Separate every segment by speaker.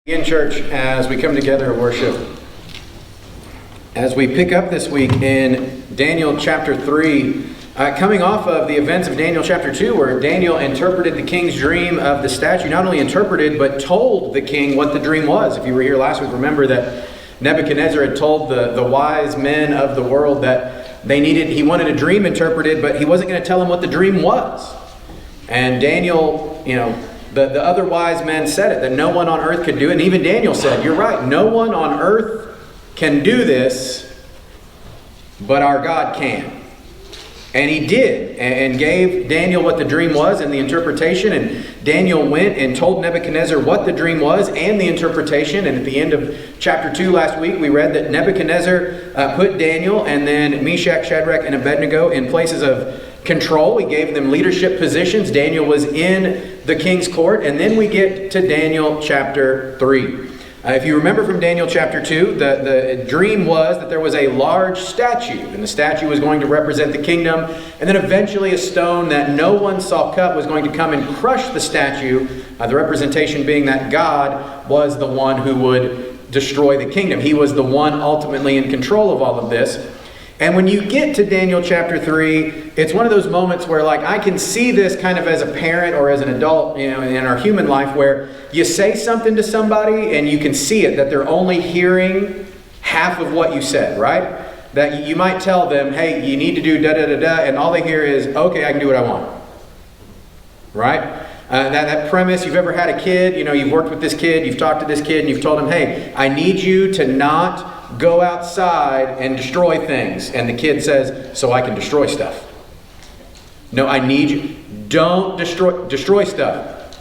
Speaker 1: In church, as we come together to worship, as we pick up this week in Daniel chapter 3, coming off of the events of Daniel chapter 2, where Daniel interpreted the king's dream of the statue, not only interpreted, but told the king what the dream was. If you were here last week, remember that Nebuchadnezzar had told the wise men of the world that he wanted a dream interpreted, but he wasn't going to tell them what the dream was. And Daniel, the other wise men said it, that no one on earth could do it. And even Daniel said, you're right, no one on earth can do this, but our God can. And he did, and gave Daniel what the dream was and the interpretation. And Daniel went and told Nebuchadnezzar what the dream was and the interpretation. And at the end of chapter 2 last week, we read that Nebuchadnezzar put Daniel and then Meshach, Shadrach, and Abednego in places of control. He gave them leadership positions. Daniel was in the king's court. And then we get to Daniel chapter 3. If you remember from Daniel chapter 2, the dream was that there was a large statue. And the statue was going to represent the kingdom. And then eventually a stone that no one saw cut was going to come and crush the statue. The representation being that God was the one who would destroy the kingdom. He was the one ultimately in control of all of this. And when you get to Daniel chapter 3, it's one of those moments where, I can see this kind of as a parent or as an adult, in our human life, where you say something to somebody and you can see it, that they're only hearing half of what you said, right? That you might tell them, hey, you need to do da-da-da-da, and all they hear is, okay, I can do what I want. Right? That premise, you've ever had a kid, you've worked with this kid, you've talked to this kid, and you've told him, hey, I need you to not go outside and destroy things. And the kid says, so I can destroy stuff. No, I need you. Don't destroy stuff.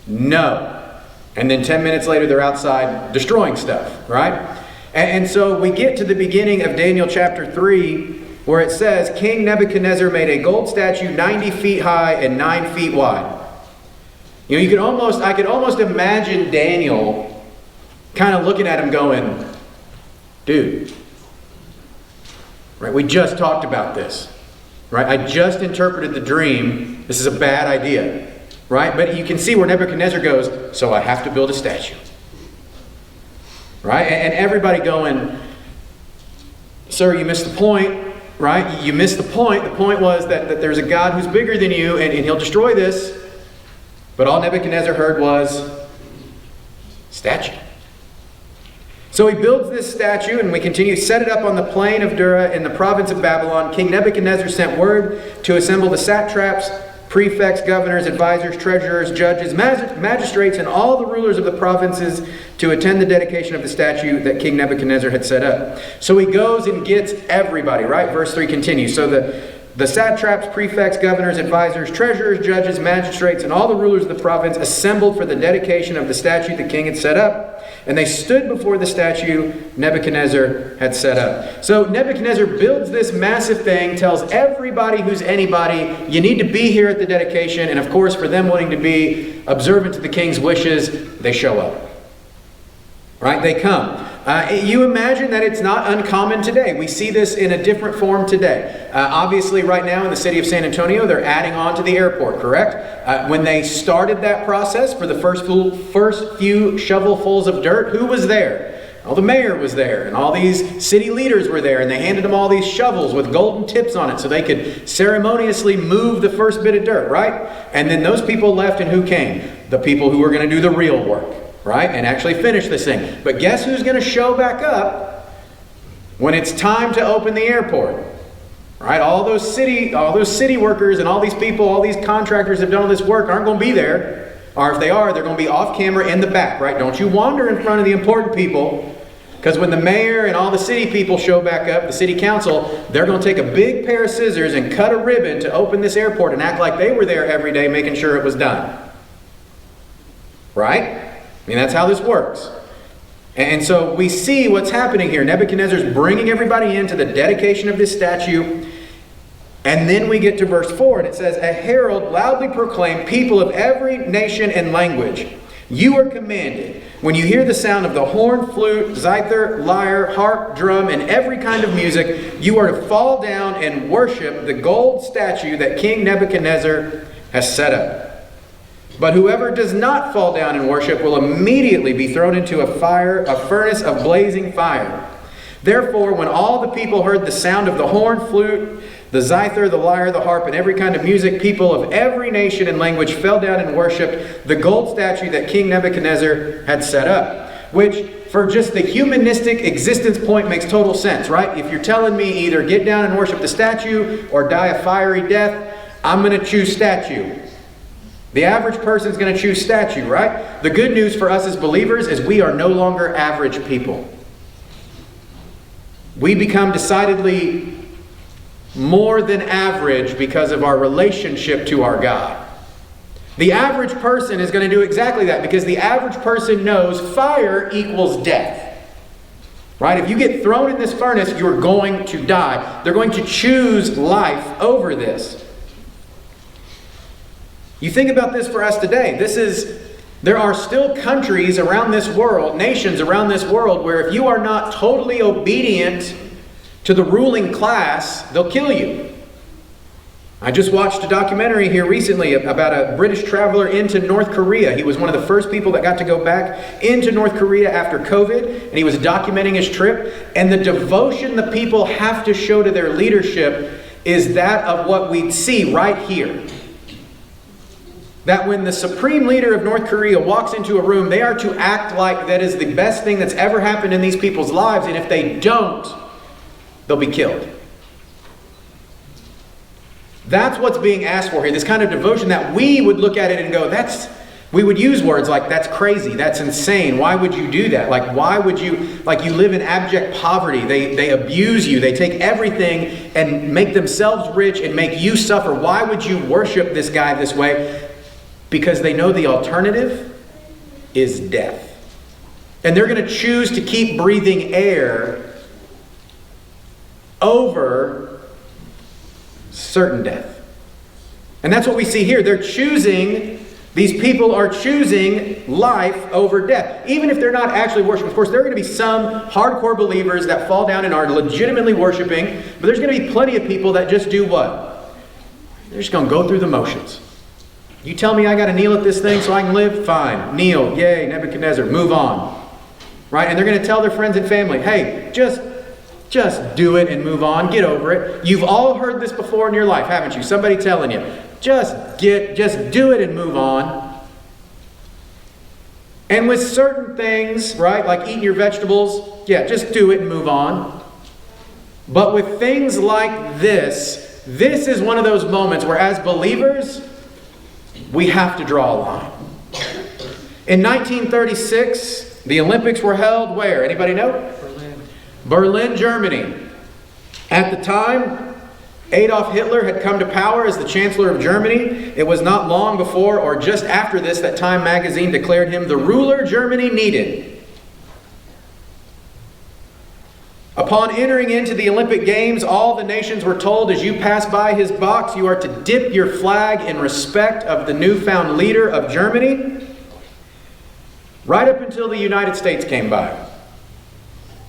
Speaker 1: No. And then 10 minutes later, they're outside destroying stuff, right? And so we get to the beginning of Daniel chapter 3, where it says, King Nebuchadnezzar made a gold statue 90 feet high and 9 feet wide. I could almost imagine Daniel kind of looking at him going, dude, right? We just talked about this, right? I just interpreted the dream. This is a bad idea, right? But you can see where Nebuchadnezzar goes, so I have to build a statue, right? And everybody going, sir, you missed the point, right? You missed the point. The point was that there's a God who's bigger than you, and he'll destroy this. But all Nebuchadnezzar heard was statue. So he builds this statue, and we continue, set it up on the plain of Dura in the province of Babylon. King Nebuchadnezzar sent word to assemble the satraps, prefects, governors, advisors, treasurers, judges, magistrates, and all the rulers of the provinces to attend the dedication of the statue that King Nebuchadnezzar had set up. So he goes and gets everybody, right? Verse 3 continues. So the satraps, prefects, governors, advisors, treasurers, judges, magistrates, and all the rulers of the province assembled for the dedication of the statue the king had set up. And they stood before the statue Nebuchadnezzar had set up. So Nebuchadnezzar builds this massive thing, tells everybody who's anybody, you need to be here at the dedication. And of course, for them wanting to be observant to the king's wishes, they show up. Right? They come. You imagine that it's not uncommon today. We see this in a different form today. Obviously, right now in the city of San Antonio, they're adding on to the airport, correct? When they started that process for the first few shovelfuls of dirt, who was there? Well, the mayor was there, and all these city leaders were there, and they handed them all these shovels with golden tips on it so they could ceremoniously move the first bit of dirt, right? And then those people left, and who came? The people who were going to do the real work. Right? And actually finish this thing. But guess who's going to show back up when it's time to open the airport? Right? All those city workers and all these people, all these contractors that have done all this work aren't going to be there. Or if they are, they're going to be off camera in the back, right? Don't you wander in front of the important people. Because when the mayor and all the city people show back up, the city council, they're going to take a big pair of scissors and cut a ribbon to open this airport and act like they were there every day making sure it was done. Right? That's how this works. And so we see what's happening here. Nebuchadnezzar's bringing everybody into the dedication of this statue. And then we get to verse 4, and it says, a herald loudly proclaimed, people of every nation and language, you are commanded, when you hear the sound of the horn, flute, zither, lyre, harp, drum, and every kind of music, you are to fall down and worship the gold statue that King Nebuchadnezzar has set up. But whoever does not fall down and worship will immediately be thrown into a furnace of blazing fire. Therefore, when all the people heard the sound of the horn, flute, the zither, the lyre, the harp, and every kind of music, people of every nation and language fell down and worshipped the gold statue that King Nebuchadnezzar had set up. Which, for just the humanistic existence point, makes total sense, right? If you're telling me either get down and worship the statue or die a fiery death, I'm going to choose statue. The average person's going to choose statue, right? The good news for us as believers is we are no longer average people. We become decidedly more than average because of our relationship to our God. The average person is going to do exactly that because the average person knows fire equals death. Right? If you get thrown in this furnace, you're going to die. They're going to choose life over this. You think about this for us today. There are still countries around this world, nations around this world, where if you are not totally obedient to the ruling class, they'll kill you. I just watched a documentary here recently about a British traveler into North Korea. He was one of the first people that got to go back into North Korea after COVID, and he was documenting his trip. And the devotion the people have to show to their leadership is that of what we see right here. That when the supreme leader of North Korea walks into a room, they are to act like that is the best thing that's ever happened in these people's lives. And if they don't, they'll be killed. That's what's being asked for here. This kind of devotion that we would look at it and go, we would use words like, that's crazy, that's insane. Why would you do that? Like, why would you, like you live in abject poverty. They abuse you. They take everything and make themselves rich and make you suffer. Why would you worship this guy this way? Because they know the alternative is death. And they're going to choose to keep breathing air over certain death. And that's what we see here. These people are choosing life over death. Even if they're not actually worshiping. Of course, there are going to be some hardcore believers that fall down and are legitimately worshiping. But there's going to be plenty of people that just do what? They're just going to go through the motions. You tell me I got to kneel at this thing so I can live? Fine. Kneel. Yay, Nebuchadnezzar. Move on. Right? And they're going to tell their friends and family, hey, just do it and move on. Get over it. You've all heard this before in your life, haven't you? Somebody telling you, just do it and move on. And with certain things, right, like eating your vegetables, just do it and move on. But with things like this is one of those moments where as believers, we have to draw a line. In 1936, the Olympics were held where? Anybody know? Berlin, Germany. At the time, Adolf Hitler had come to power as the Chancellor of Germany. It was not long before or just after this that Time magazine declared him the ruler Germany needed. Upon entering into the Olympic Games, all the nations were told as you pass by his box, you are to dip your flag in respect of the newfound leader of Germany. Right up until the United States came by,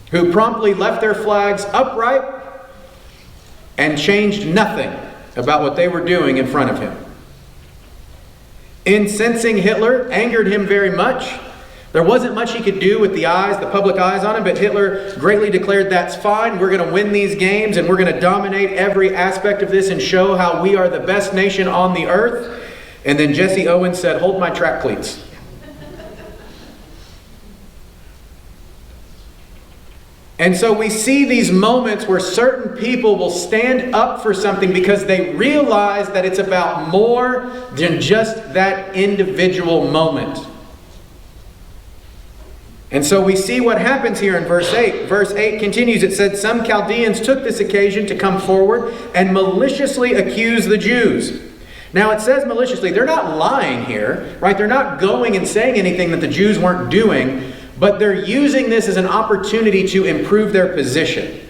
Speaker 1: who promptly left their flags upright and changed nothing about what they were doing in front of him. Incensing Hitler angered him very much. There wasn't much he could do with the public eyes on him, but Hitler greatly declared, that's fine, we're going to win these games and we're going to dominate every aspect of this and show how we are the best nation on the earth. And then Jesse Owens said, hold my track cleats. And so we see these moments where certain people will stand up for something because they realize that it's about more than just that individual moment. And so we see what happens here in verse 8. Verse 8 continues. It said, some Chaldeans took this occasion to come forward and maliciously accuse the Jews. Now it says maliciously. They're not lying here, right? They're not going and saying anything that the Jews weren't doing. But they're using this as an opportunity to improve their position.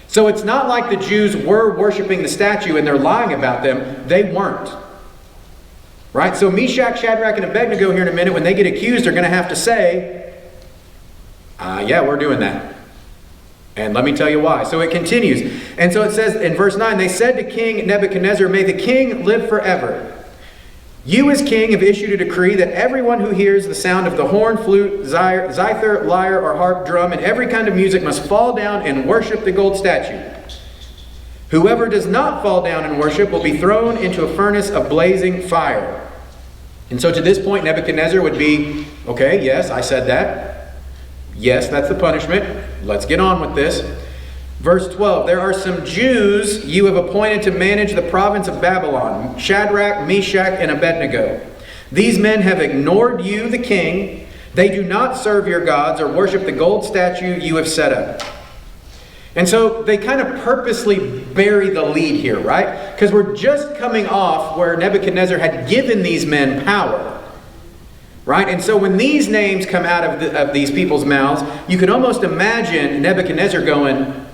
Speaker 1: So it's not like the Jews were worshiping the statue and they're lying about them. They weren't. Right? So Meshach, Shadrach, and Abednego here in a minute, when they get accused, they're going to have to say, yeah, we're doing that. And let me tell you why. So it continues. And so it says in verse 9, they said to King Nebuchadnezzar, may the king live forever. You as king have issued a decree that everyone who hears the sound of the horn, flute, zither, lyre, or harp, drum, and every kind of music must fall down and worship the gold statue. Whoever does not fall down and worship will be thrown into a furnace of blazing fire. And so to this point, Nebuchadnezzar would be, okay, yes, I said that. Yes, that's the punishment. Let's get on with this. Verse 12, there are some Jews you have appointed to manage the province of Babylon, Shadrach, Meshach, and Abednego. These men have ignored you, the king. They do not serve your gods or worship the gold statue you have set up. And so they kind of purposely bury the lead here, right? Because we're just coming off where Nebuchadnezzar had given these men power. Right? And so when these names come out of these people's mouths, you can almost imagine Nebuchadnezzar going,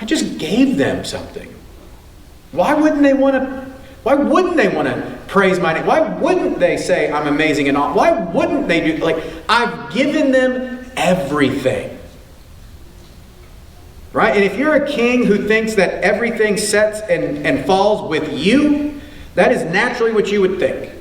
Speaker 1: I just gave them something. Why wouldn't they want to praise my name? Why wouldn't they say I'm amazing and all? Why wouldn't they do, like, I've given them everything. Right? And if you're a king who thinks that everything sets and falls with you, that is naturally what you would think.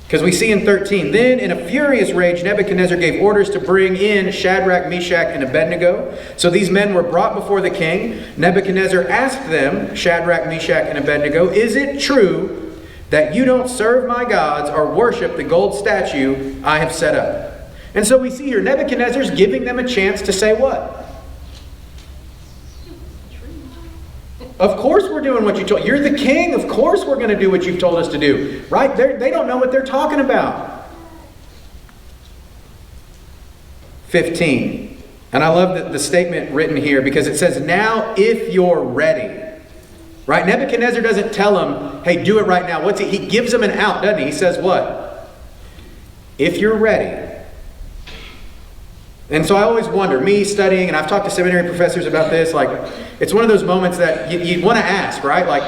Speaker 1: Because we see in 13, then in a furious rage, Nebuchadnezzar gave orders to bring in Shadrach, Meshach, and Abednego. So these men were brought before the king. Nebuchadnezzar asked them, Shadrach, Meshach, and Abednego, is it true that you don't serve my gods or worship the gold statue I have set up? And so we see here, Nebuchadnezzar's giving them a chance to say what? Of course we're doing what you told. You're the king. Of course we're going to do what you've told us to do. Right? They don't know what they're talking about. 15. And I love the statement written here because it says, now if you're ready. Right? Nebuchadnezzar doesn't tell them, hey, do it right now. He gives them an out, doesn't he? He says what? If you're ready. And so I always wonder, me studying, and I've talked to seminary professors about this, like, it's one of those moments that you'd want to ask, right? Like,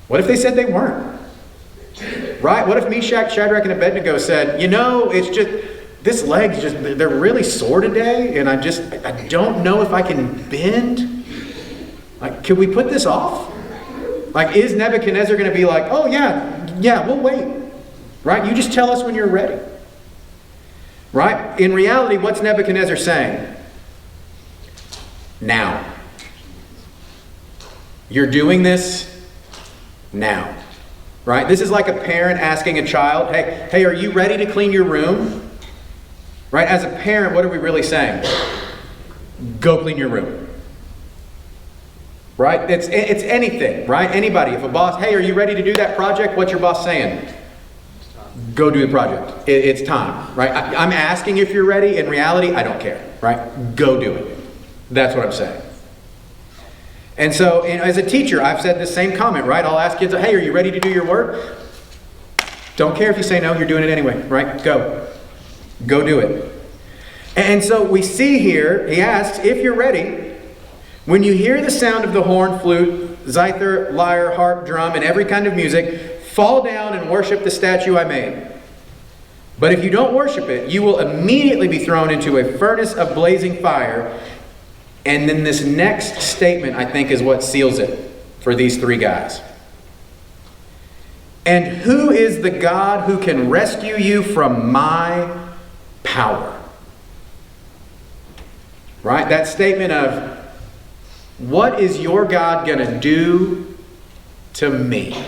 Speaker 1: what if they said they weren't? Right? What if Meshach, Shadrach, and Abednego said, it's just, this leg's just, they're really sore today, and I don't know if I can bend. Like, could we put this off? Like, is Nebuchadnezzar going to be like, oh yeah, we'll wait. Right? You just tell us when you're ready. Right? In reality, what's Nebuchadnezzar saying? Now. You're doing this now. Right? This is like a parent asking a child, hey, are you ready to clean your room? Right? As a parent, what are we really saying? Go clean your room. Right? It's anything, right? Anybody. If a boss, hey, are you ready to do that project? What's your boss saying? Go do the project. It's time, right? I'm asking if you're ready. In reality, I don't care, right? Go do it. That's what I'm saying. And so, as a teacher, I've said the same comment, right? I'll ask kids, hey, are you ready to do your work? Don't care if you say no, you're doing it anyway, right? Go do it. And so we see here, he asks, if you're ready, when you hear the sound of the horn, flute, zither, lyre, harp, drum, and every kind of music, fall down and worship the statue I made. But if you don't worship it, you will immediately be thrown into a furnace of blazing fire. And then this next statement, I think, is what seals it for these three guys. And who is the God who can rescue you from my power? Right? That statement of, what is your God going to do to me?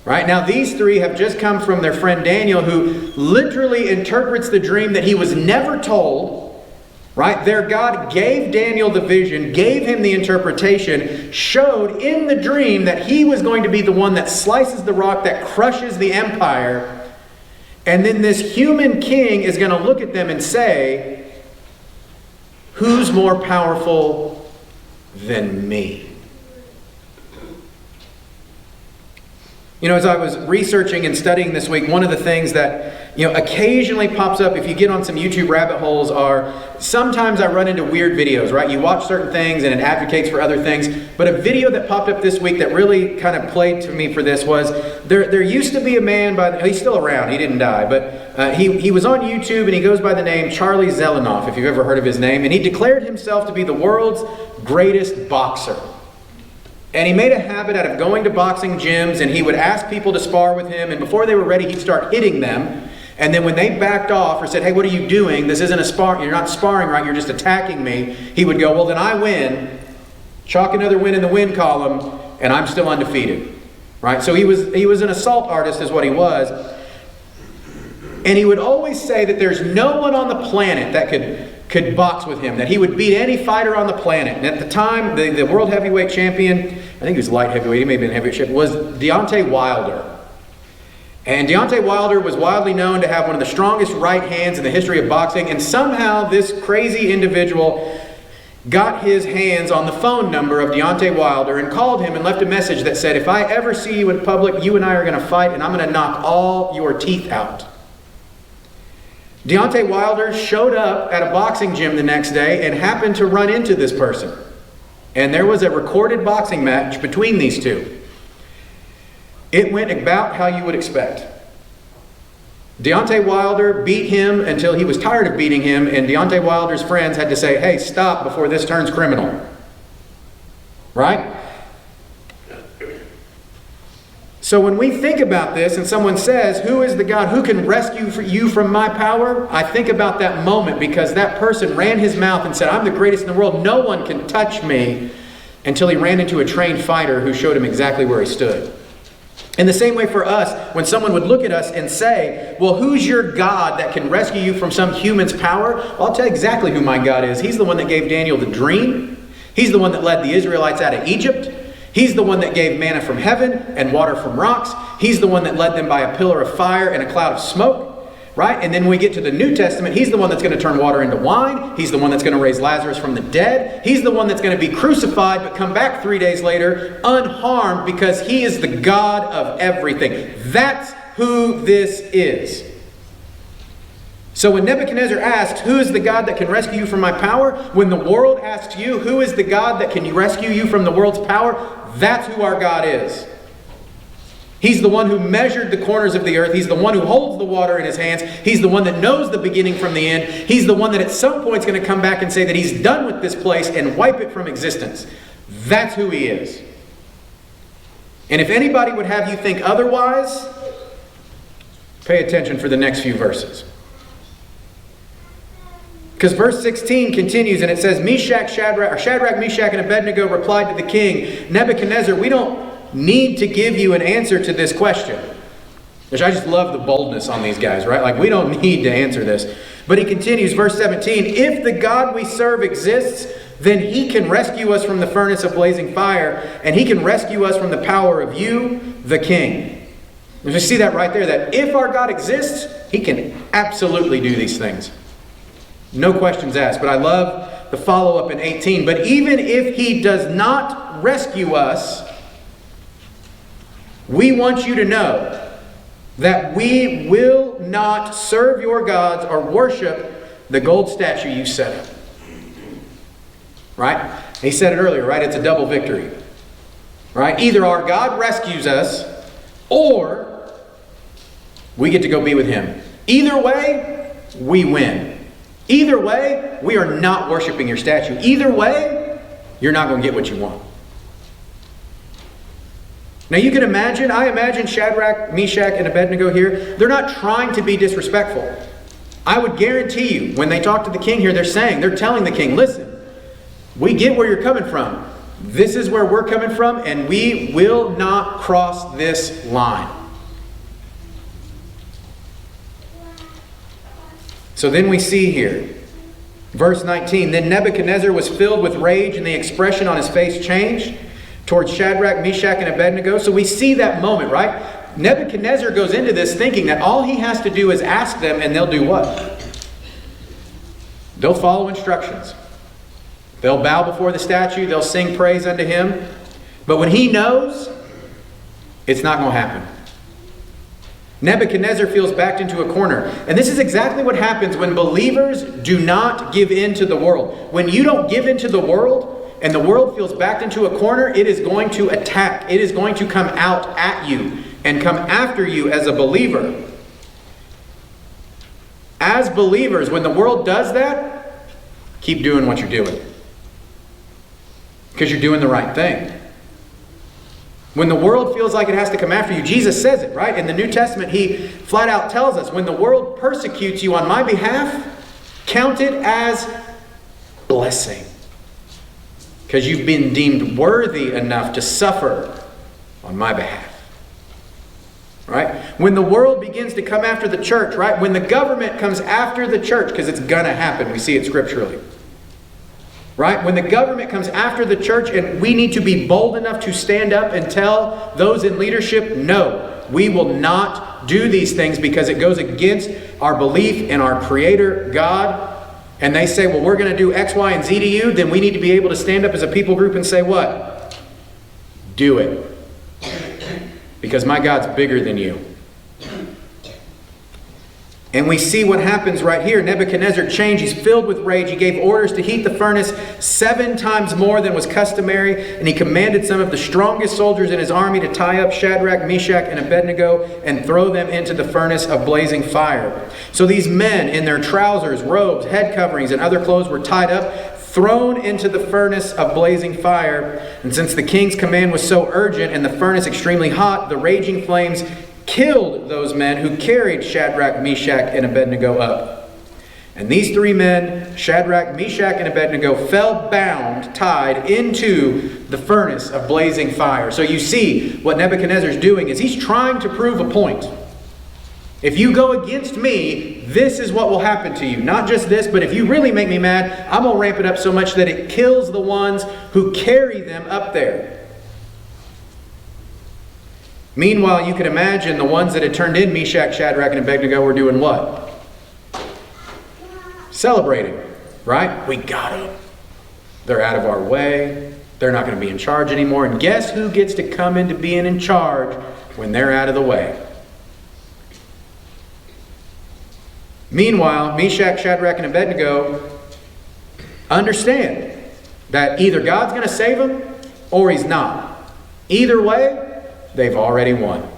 Speaker 1: Right? Now these three have just come from their friend Daniel, who literally interprets the dream that he was never told. Right? Their God gave Daniel the vision, gave him the interpretation, showed in the dream that he was going to be the one that slices the rock, that crushes the empire. And then this human king is going to look at them and say, who's more powerful than me? As I was researching and studying this week, one of the things that, occasionally pops up if you get on some YouTube rabbit holes are, sometimes I run into weird videos, right? You watch certain things and it advocates for other things. But a video that popped up this week that really kind of played to me for this was, there used to be a man he's still around, he didn't die, but he was on YouTube and he goes by the name Charlie Zelenoff, if you've ever heard of his name. And he declared himself to be the world's greatest boxer. And he made a habit out of going to boxing gyms, and he would ask people to spar with him, and before they were ready, he'd start hitting them. And then when they backed off or said, "Hey, what are you doing? This isn't a spar. You're not sparring right. You're just attacking me." He would go, "Well, then I win. Chalk another win in the win column, and I'm still undefeated." Right? So he was an assault artist is what he was. And he would always say that there's no one on the planet that could box with him, that he would beat any fighter on the planet. And at the time, the world heavyweight champion, I think he was light heavyweight, he may have been heavyweight champion, was Deontay Wilder. And Deontay Wilder was widely known to have one of the strongest right hands in the history of boxing, and somehow this crazy individual got his hands on the phone number of Deontay Wilder and called him and left a message that said, "If I ever see you in public, you and I are going to fight, and I'm going to knock all your teeth out." Deontay Wilder showed up at a boxing gym the next day and happened to run into this person. And there was a recorded boxing match between these two. It went about how you would expect. Deontay Wilder beat him until he was tired of beating him, and Deontay Wilder's friends had to say, "Hey, stop before this turns criminal." Right? So when we think about this and someone says, "Who is the God who can rescue you from my power?" I think about that moment, because that person ran his mouth and said, "I'm the greatest in the world. No one can touch me," until he ran into a trained fighter who showed him exactly where he stood. In the same way for us, when someone would look at us and say, "Well, who's your God that can rescue you from some human's power?" Well, I'll tell you exactly who my God is. He's the one that gave Daniel the dream. He's the one that led the Israelites out of Egypt. He's the one that gave manna from heaven and water from rocks. He's the one that led them by a pillar of fire and a cloud of smoke. Right? And then when we get to the New Testament, he's the one that's going to turn water into wine. He's the one that's going to raise Lazarus from the dead. He's the one that's going to be crucified but come back 3 days later unharmed, because he is the God of everything. That's who this is. So when Nebuchadnezzar asks, "Who is the God that can rescue you from my power?" When the world asks you, "Who is the God that can rescue you from the world's power?" That's who our God is. He's the one who measured the corners of the earth. He's the one who holds the water in his hands. He's the one that knows the beginning from the end. He's the one that at some point is going to come back and say that he's done with this place and wipe it from existence. That's who he is. And if anybody would have you think otherwise, pay attention for the next few verses. Because verse 16 continues and it says, Shadrach, Meshach, and Abednego replied to the king, "Nebuchadnezzar, we don't need to give you an answer to this question." Which I just love the boldness on these guys, right? Like, we don't need to answer this. But he continues, verse 17, "If the God we serve exists, then he can rescue us from the furnace of blazing fire, and he can rescue us from the power of you, the king." You see that right there, that if our God exists, he can absolutely do these things. No questions asked. But I love the follow-up in 18. "But even if he does not rescue us, we want you to know that we will not serve your gods or worship the gold statue you set up." Right? He said it earlier, right? It's a double victory. Right? Either our God rescues us, or we get to go be with him. Either way, we win. Either way, we are not worshiping your statue. Either way, you're not going to get what you want. Now you can imagine, I imagine Shadrach, Meshach, and Abednego here, they're not trying to be disrespectful. I would guarantee you, when they talk to the king here, they're telling the king, "Listen, we get where you're coming from. This is where we're coming from, and we will not cross this line." So then we see here, verse 19, "Then Nebuchadnezzar was filled with rage, and the expression on his face changed towards Shadrach, Meshach, and Abednego." So we see that moment, right? Nebuchadnezzar goes into this thinking that all he has to do is ask them, and they'll do what? They'll follow instructions. They'll bow before the statue. They'll sing praise unto him. But when he knows, it's not going to happen. Nebuchadnezzar feels backed into a corner. And this is exactly what happens when believers do not give in to the world. When you don't give in to the world, and the world feels backed into a corner, it is going to attack. It is going to come out at you and come after you as a believer. As believers, when the world does that, keep doing what you're doing. Because you're doing the right thing. When the world feels like it has to come after you, Jesus says it, right? In the New Testament, he flat out tells us, when the world persecutes you on my behalf, count it as blessing. Because you've been deemed worthy enough to suffer on my behalf. Right? When the world begins to come after the church, right? When the government comes after the church, because it's going to happen. We see it scripturally. Right? When the government comes after the church and we need to be bold enough to stand up and tell those in leadership, no, we will not do these things because it goes against our belief in our Creator, God. And they say, well, we're going to do X, Y, and Z to you. Then we need to be able to stand up as a people group and say what? Do it. Because my God's bigger than you. And we see what happens right here. Nebuchadnezzar changed. He's filled with rage. He gave orders to heat the furnace 7 times more than was customary. And he commanded some of the strongest soldiers in his army to tie up Shadrach, Meshach, and Abednego and throw them into the furnace of blazing fire. So these men in their trousers, robes, head coverings, and other clothes were tied up, thrown into the furnace of blazing fire. And since the king's command was so urgent and the furnace extremely hot, the raging flames killed those men who carried Shadrach, Meshach, and Abednego up. And these 3 men, Shadrach, Meshach, and Abednego, fell bound, tied into the furnace of blazing fire. So you see what Nebuchadnezzar's doing is he's trying to prove a point. If you go against me, this is what will happen to you. Not just this, but if you really make me mad, I'm going to ramp it up so much that it kills the ones who carry them up there. Meanwhile, you can imagine the ones that had turned in Meshach, Shadrach, and Abednego were doing what? Celebrating, right? We got them. They're out of our way. They're not going to be in charge anymore. And guess who gets to come into being in charge when they're out of the way? Meanwhile, Meshach, Shadrach, and Abednego understand that either God's going to save them or He's not. Either way, they've already won.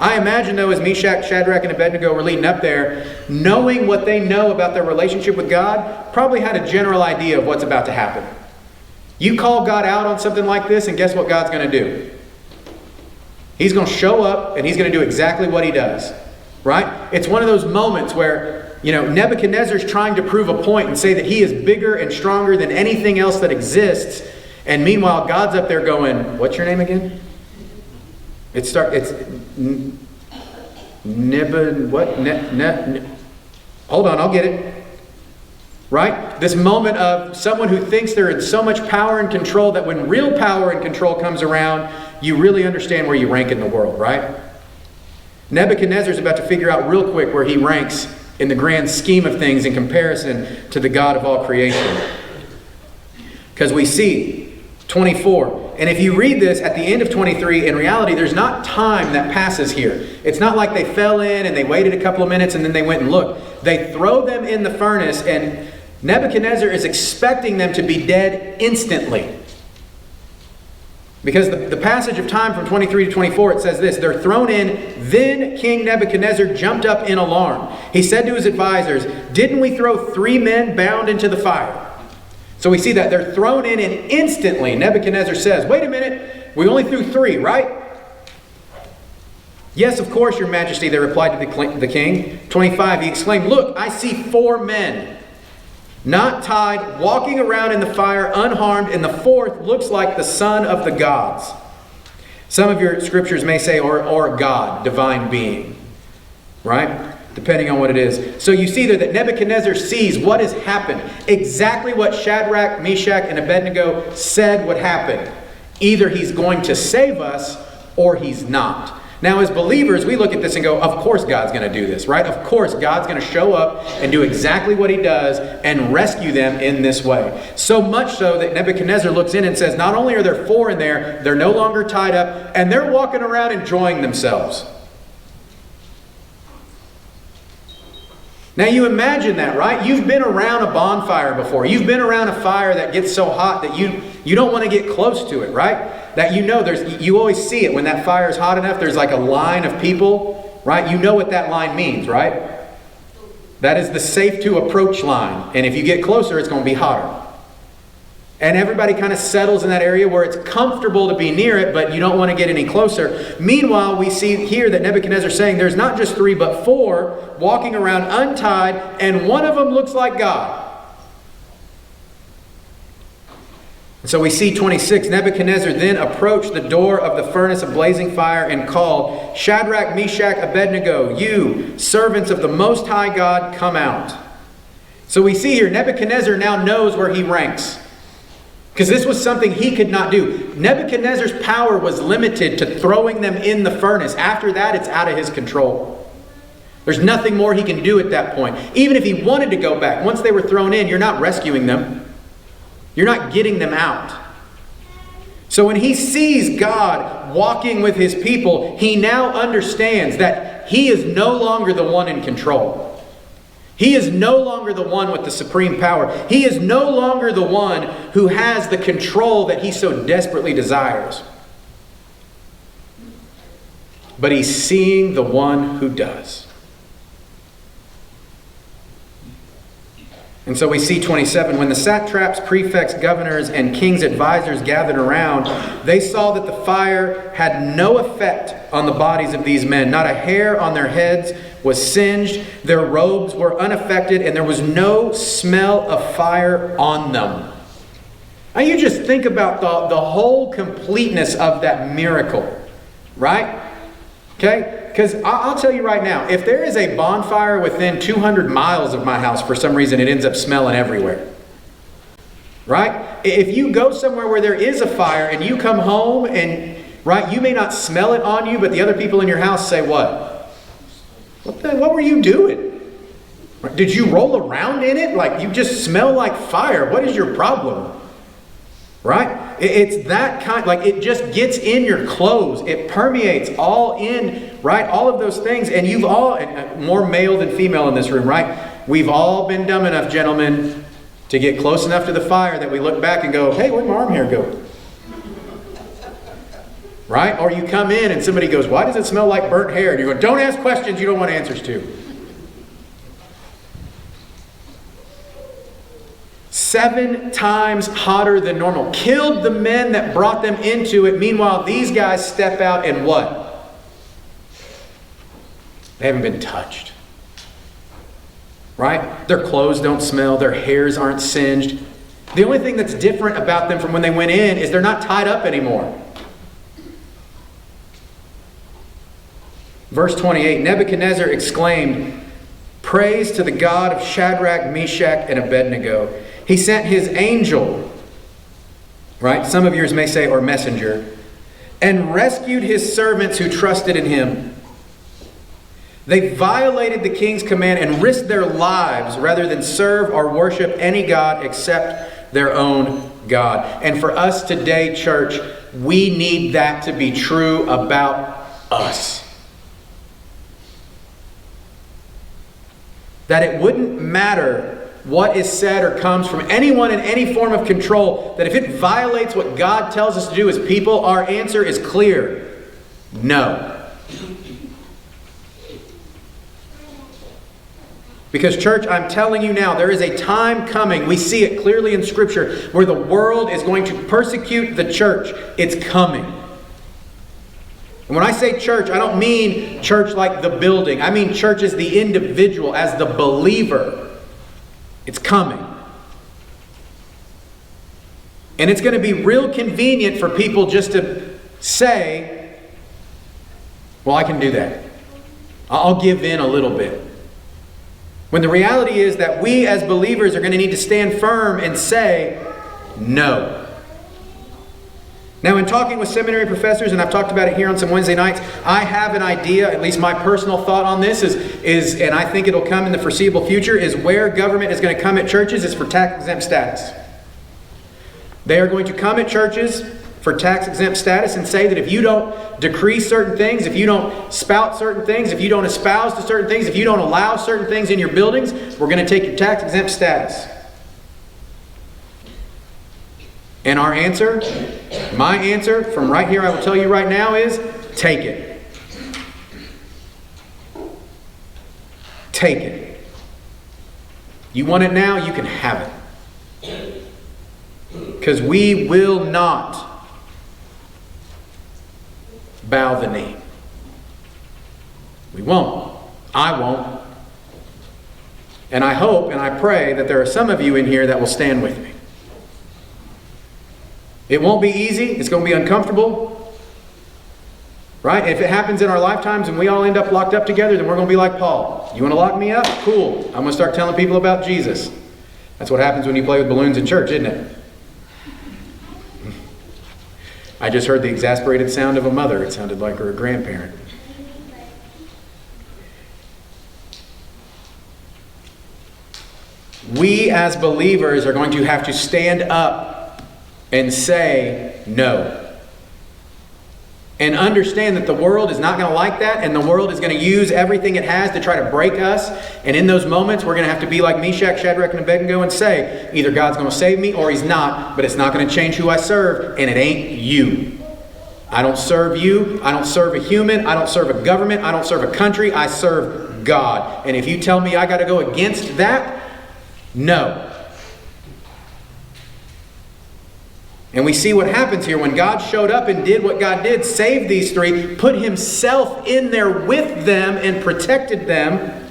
Speaker 1: I imagine, though, as Meshach, Shadrach, and Abednego were leading up there, knowing what they know about their relationship with God, probably had a general idea of what's about to happen. You call God out on something like this, and guess what God's going to do? He's going to show up, and He's going to do exactly what He does. Right? It's one of those moments where, Nebuchadnezzar's trying to prove a point and say that he is bigger and stronger than anything else that exists. And meanwhile, God's up there going, what's your name again? It's hold on, I'll get it. Right? This moment of someone who thinks they're in so much power and control that when real power and control comes around, you really understand where you rank in the world, right? Nebuchadnezzar's about to figure out real quick where he ranks in the grand scheme of things in comparison to the God of all creation. Because we see 24. And if you read this at the end of 23, in reality, there's not time that passes here. It's not like they fell in and they waited a couple of minutes and then they went and looked. They throw them in the furnace and Nebuchadnezzar is expecting them to be dead instantly. Because the passage of time from 23 to 24, it says this, they're thrown in, then King Nebuchadnezzar jumped up in alarm. He said to his advisors, didn't we throw 3 men bound into the fire? So we see that they're thrown in and instantly Nebuchadnezzar says, wait a minute, we only threw 3, right? Yes, of course, your majesty, they replied to the king. 25, he exclaimed, look, I see 4 men. Not tied, walking around in the fire unharmed, and the 4th looks like the son of the gods. Some of your scriptures may say, or God, divine being. Right? Depending on what it is. So you see there that Nebuchadnezzar sees what has happened. Exactly what Shadrach, Meshach, and Abednego said would happen. Either he's going to save us, or he's not. Now, as believers, we look at this and go, of course God's going to do this, right? Of course God's going to show up and do exactly what He does and rescue them in this way. So much so that Nebuchadnezzar looks in and says, not only are there 4 in there, they're no longer tied up, and they're walking around enjoying themselves. Now you imagine that, right? You've been around a bonfire before. You've been around a fire that gets so hot that you don't want to get close to it, right? That you always see it when that fire is hot enough. There's like a line of people, right? You know what that line means, right? That is the safe to approach line. And if you get closer, it's going to be hotter. And everybody kind of settles in that area where it's comfortable to be near it, but you don't want to get any closer. Meanwhile, we see here that Nebuchadnezzar is saying there's not just 3, but 4 walking around untied, and one of them looks like God. And so we see 26, Nebuchadnezzar then approached the door of the furnace of blazing fire and called, Shadrach, Meshach, Abednego, you, servants of the Most High God, come out. So we see here Nebuchadnezzar now knows where he ranks. Because this was something he could not do. Nebuchadnezzar's power was limited to throwing them in the furnace. After that, it's out of his control. There's nothing more he can do at that point. Even if he wanted to go back, once they were thrown in, you're not rescuing them. You're not getting them out. So when he sees God walking with his people, he now understands that he is no longer the one in control. He is no longer the one with the supreme power. He is no longer the one who has the control that he so desperately desires. But he's seeing the one who does. And so we see 27, when the satraps, prefects, governors, and king's advisors gathered around, they saw that the fire had no effect on the bodies of these men. Not a hair on their heads was singed, their robes were unaffected, and there was no smell of fire on them. Now you just think about the whole completeness of that miracle, right? Okay? Because I'll tell you right now, if there is a bonfire within 200 miles of my house, for some reason it ends up smelling everywhere. Right? If you go somewhere where there is a fire and you come home and, right, you may not smell it on you, but the other people in your house say what? What were you doing? Did you roll around in it? Like you just smell like fire. What is your problem? Right? It's that kind, like it just gets in your clothes. It permeates all in, right? All of those things. And you've all, and more male than female in this room, right? We've all been dumb enough, gentlemen, to get close enough to the fire that we look back and go, hey, where'd my arm hair go? Right? Or you come in and somebody goes, why does it smell like burnt hair? And you go, don't ask questions you don't want answers to. 7 times hotter than normal. Killed the men that brought them into it. Meanwhile, these guys step out and what? They haven't been touched. Right? Their clothes don't smell. Their hairs aren't singed. The only thing that's different about them from when they went in is they're not tied up anymore. Verse 28, Nebuchadnezzar exclaimed, praise to the God of Shadrach, Meshach, and Abednego. He sent his angel, right? Some of yours may say, or messenger, and rescued his servants who trusted in him. They violated the king's command and risked their lives rather than serve or worship any god except their own God. And for us today, church, we need that to be true about us. That it wouldn't matter what is said or comes from anyone in any form of control, that if it violates what God tells us to do as people, our answer is clear. No. Because church, I'm telling you now, there is a time coming, we see it clearly in Scripture, where the world is going to persecute the church. It's coming. And when I say church, I don't mean church like the building. I mean church as the individual, as the believer. It's coming. And it's going to be real convenient for people just to say, well, I can do that. I'll give in a little bit. When the reality is that we as believers are going to need to stand firm and say, no. Now, in talking with seminary professors, and I've talked about it here on some Wednesday nights, I have an idea, at least my personal thought on this is, and I think it'll come in the foreseeable future, is where government is going to come at churches is for tax-exempt status. They are going to come at churches for tax-exempt status and say that if you don't decree certain things, if you don't spout certain things, if you don't espouse to certain things, if you don't allow certain things in your buildings, we're going to take your tax-exempt status. And our answer, my answer from right here, I will tell you right now is, take it. Take it. You want it now, you can have it. because we will not bow the knee. We won't. I won't. And I hope and I pray that there are some of you in here that will stand with me. It won't be easy. It's going to be uncomfortable. Right? If it happens in our lifetimes and we all end up locked up together, then we're going to be like Paul. You want to lock me up? Cool. I'm going to start telling people about Jesus. That's what happens when you play with balloons in church, isn't it? I just heard the exasperated sound of a mother. It sounded like her grandparent. We as believers are going to have to stand up and say no. And understand that the world is not going to like that, and the world is going to use everything it has to try to break us. And in those moments, we're going to have to be like Meshach, Shadrach, and Abednego and say, either God's going to save me or He's not, but it's not going to change who I serve, and it ain't you. I don't serve you. I don't serve a human. I don't serve a government. I don't serve a country. I serve God. And if you tell me I got to go against that, no. And we see what happens here when God showed up and did what God did, saved these three, put Himself in there with them and protected them.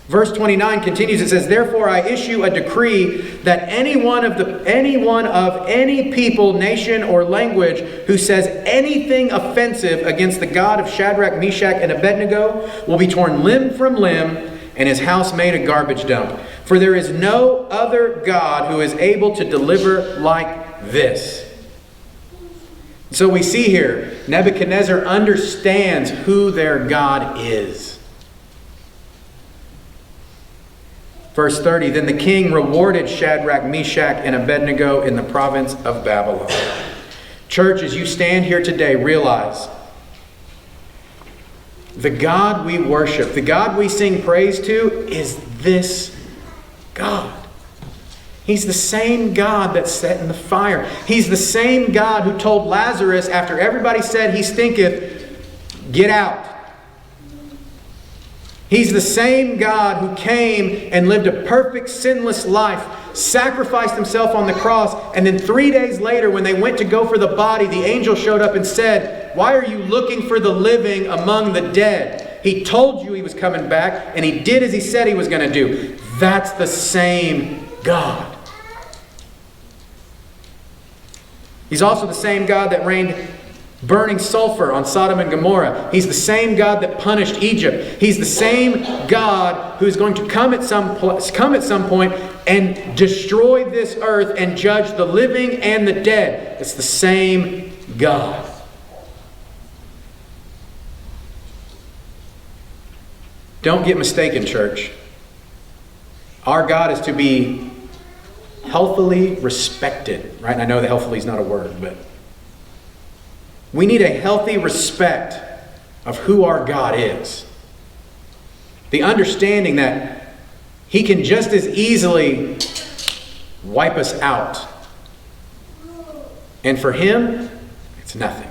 Speaker 1: Verse 29 continues, it says, "Therefore I issue a decree that anyone of any people, nation, or language who says anything offensive against the God of Shadrach, Meshach, and Abednego will be torn limb from limb and his house made a garbage dump. For there is no other God who is able to deliver like this." So we see here, Nebuchadnezzar understands who their God is. Verse 30, "Then the king rewarded Shadrach, Meshach, and Abednego in the province of Babylon." Church, as you stand here today, realize the God we worship, the God we sing praise to, is this God. He's the same God that set in the fire. He's the same God who told Lazarus, after everybody said he stinketh, "Get out." He's the same God who came and lived a perfect, sinless life, sacrificed Himself on the cross, and then 3 days later, when they went to go for the body, the angel showed up and said, "Why are you looking for the living among the dead? He told you He was coming back, and He did as He said He was going to do." That's the same God. He's also the same God that rained burning sulfur on Sodom and Gomorrah. He's the same God that punished Egypt. He's the same God who's going to come at some point and destroy this earth and judge the living and the dead. It's the same God. Don't get mistaken, church. Our God is to be healthily respected, right? And I know that healthily is not a word, but we need a healthy respect of who our God is. The understanding that He can just as easily wipe us out. And for Him, it's nothing.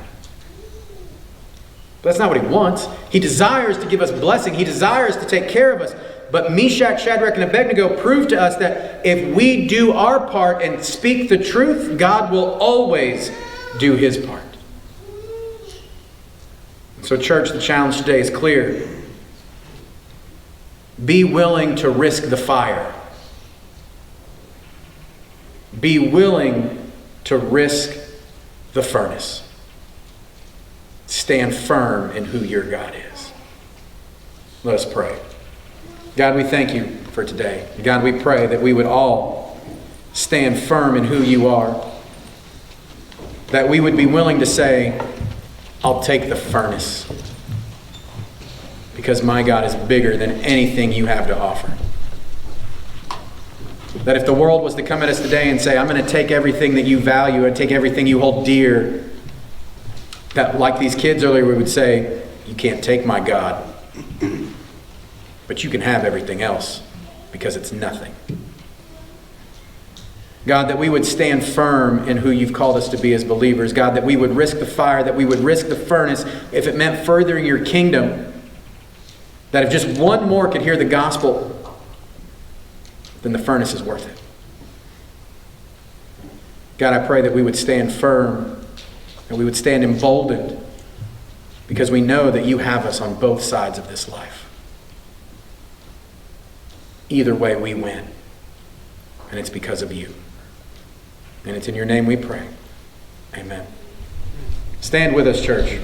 Speaker 1: But that's not what He wants. He desires to give us blessing. He desires to take care of us. But Meshach, Shadrach, and Abednego prove to us that if we do our part and speak the truth, God will always do His part. So church, the challenge today is clear. Be willing to risk the fire. Be willing to risk the furnace. Stand firm in who your God is. Let us pray. God, we thank You for today. God, we pray that we would all stand firm in who You are. That we would be willing to say, "I'll take the furnace." Because my God is bigger than anything You have to offer. That if the world was to come at us today and say, "I'm going to take everything that You value and take everything You hold dear," that like these kids earlier, we would say, "You can't take my God. But you can have everything else because it's nothing." God, that we would stand firm in who You've called us to be as believers. God, that we would risk the fire, that we would risk the furnace if it meant furthering Your kingdom. That if just one more could hear the gospel, then the furnace is worth it. God, I pray that we would stand firm, and we would stand emboldened, because we know that you have us on both sides of this life. Either way, we win. And it's because of you. And it's in your name we pray. Amen. Stand with us, church.